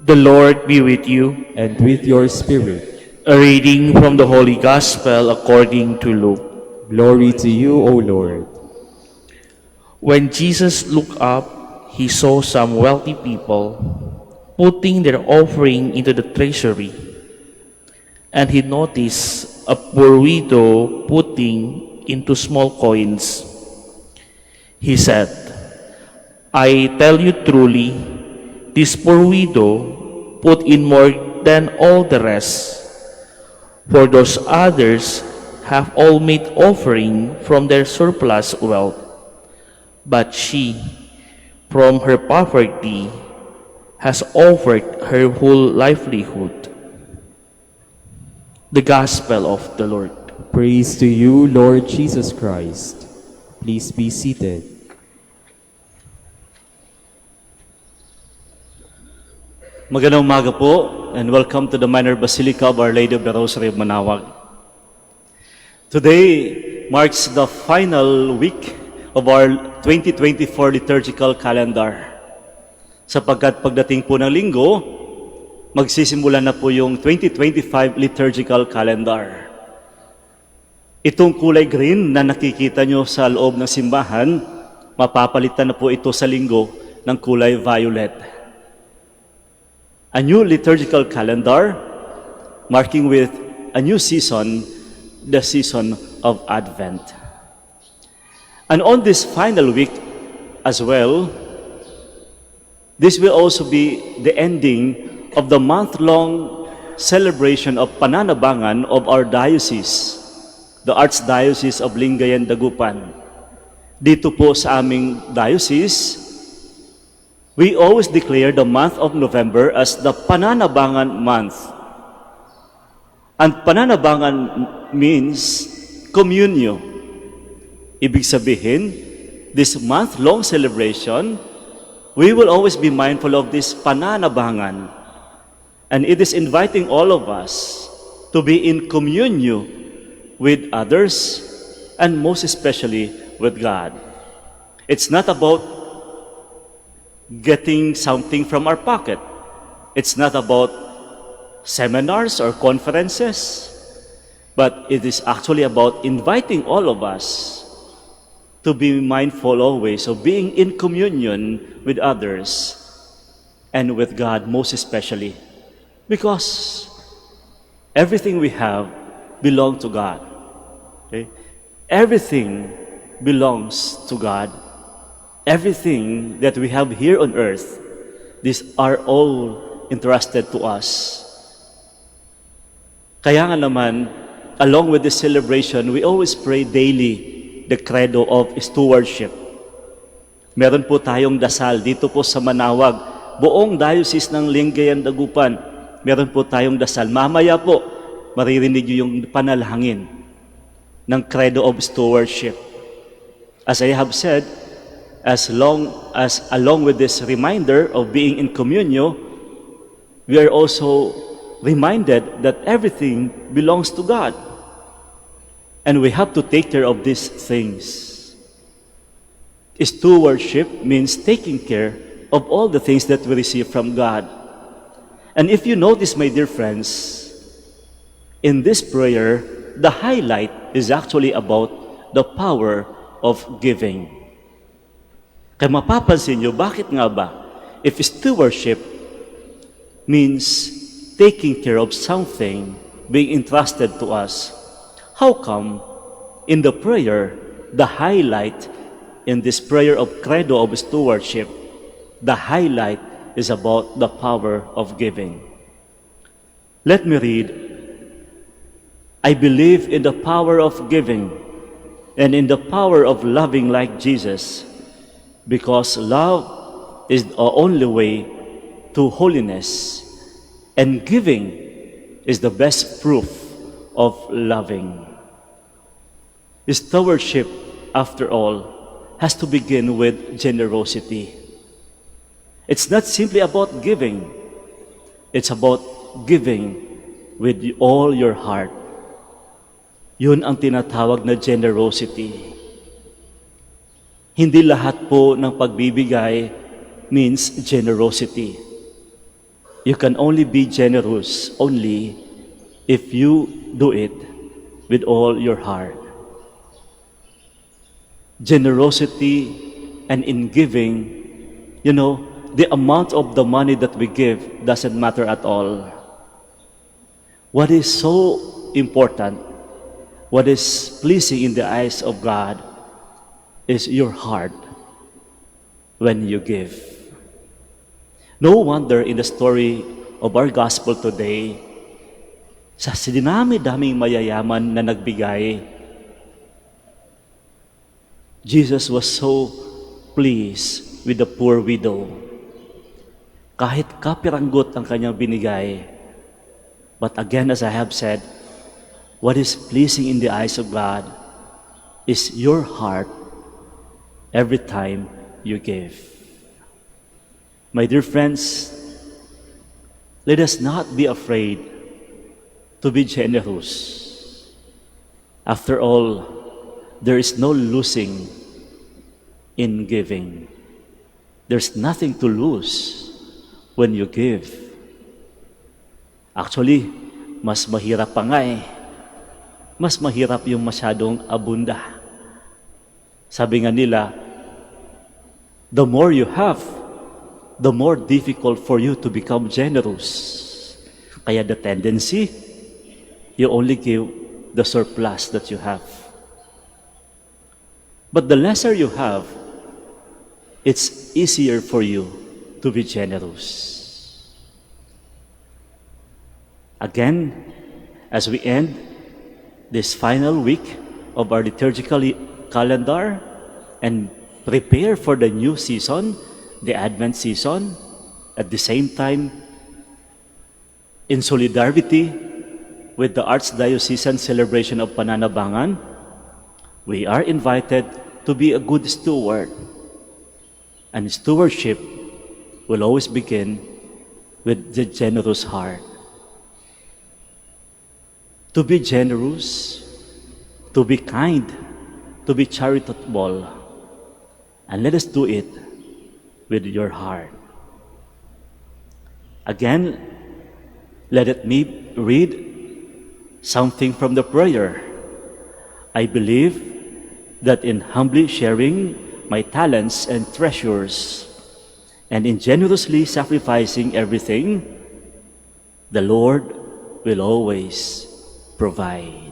The Lord be with you. And with your spirit. A reading from the Holy Gospel according to Luke. Glory to you, O Lord. When Jesus looked up, he saw some wealthy people putting their offering into the treasury. And he noticed a poor widow putting into small coins. He said, "I tell you truly, this poor widow put in more than all the rest, for those others have all made offering from their surplus wealth. But she, from her poverty, has offered her whole livelihood." The Gospel of the Lord. Praise to you, Lord Jesus Christ. Please be seated. Magandang umaga po, and welcome to the Minor Basilica of Our Lady of the Rosary of Manaoag. Today marks the final week of our 2024 liturgical calendar. Sapagkat pagdating po ng linggo, magsisimula na po yung 2025 liturgical calendar. Itong kulay green na nakikita nyo sa loob ng simbahan, mapapalitan na po ito sa linggo ng kulay violet. A new liturgical calendar, marking with a new season, the season of Advent. And on this final week as well, this will also be the ending of the month-long celebration of pananabangan of our diocese, the Archdiocese of Lingayen, Dagupan. Dito po sa aming diocese, we always declare the month of November as the Pananabangan month. And Pananabangan means communio. Ibig sabihin, this month-long celebration, we will always be mindful of this Pananabangan. And it is inviting all of us to be in communio with others and most especially with God. It's not about getting something from our pocket. It's not about seminars or conferences, but it is actually about inviting all of us to be mindful always of being in communion with others and with God most especially, because everything we have belongs to God. Okay? Everything belongs to God. Everything that we have here on earth, these are all entrusted to us. Kaya nga naman, along with this celebration, we always pray daily the credo of stewardship. Meron po tayong dasal dito po sa Manaoag, buong diocese ng Lingayen, Dagupan. Meron po tayong dasal. Mamaya po, maririnig niyo yung panalangin ng credo of stewardship. As I have said, along with this reminder of being in communio, we are also reminded that everything belongs to God. And we have to take care of these things. Stewardship means taking care of all the things that we receive from God. And if you notice, my dear friends, in this prayer, the highlight is actually about the power of giving. Kaya mapapansin nyo, bakit nga ba? If stewardship means taking care of something being entrusted to us, how come in the prayer, the highlight in this prayer of credo of stewardship, the highlight is about the power of giving? Let me read. I believe in the power of giving and in the power of loving like Jesus, because love is the only way to holiness, and giving is the best proof of loving. Stewardship, after all, has to begin with generosity. It's not simply about giving. It's about giving with all your heart. Yun ang tinatawag na generosity. Hindi lahat po ng pagbibigay means generosity. You can only be generous only if you do it with all your heart. Generosity and in giving, the amount of the money that we give doesn't matter at all. What is so important, what is pleasing in the eyes of God is your heart when you give. No wonder in the story of our gospel today, sa dinami-daming mayayaman na nagbigay, Jesus was so pleased with the poor widow. Kahit kapiranggot ang kanyang binigay, but again, as I have said, what is pleasing in the eyes of God is your heart every time you give. My dear friends, let us not be afraid to be generous. After all, there is no losing in giving. There's nothing to lose when you give. Actually, mas mahirap pa nga eh. Mas mahirap yung masyadong abunda. Sabi nga nila, the more you have, the more difficult for you to become generous. Kaya the tendency, you only give the surplus that you have. But the lesser you have, it's easier for you to be generous. Again, as we end this final week of our liturgical calendar and prepare for the new season, the Advent season, at the same time, in solidarity with the Archdiocesan celebration of Pananabangan, we are invited to be a good steward. And stewardship will always begin with the generous heart. To be generous, to be kind, to be charitable, and let us do it with your heart. Again, let me read something from the prayer. I believe that in humbly sharing my talents and treasures, and in generously sacrificing everything, the Lord will always provide.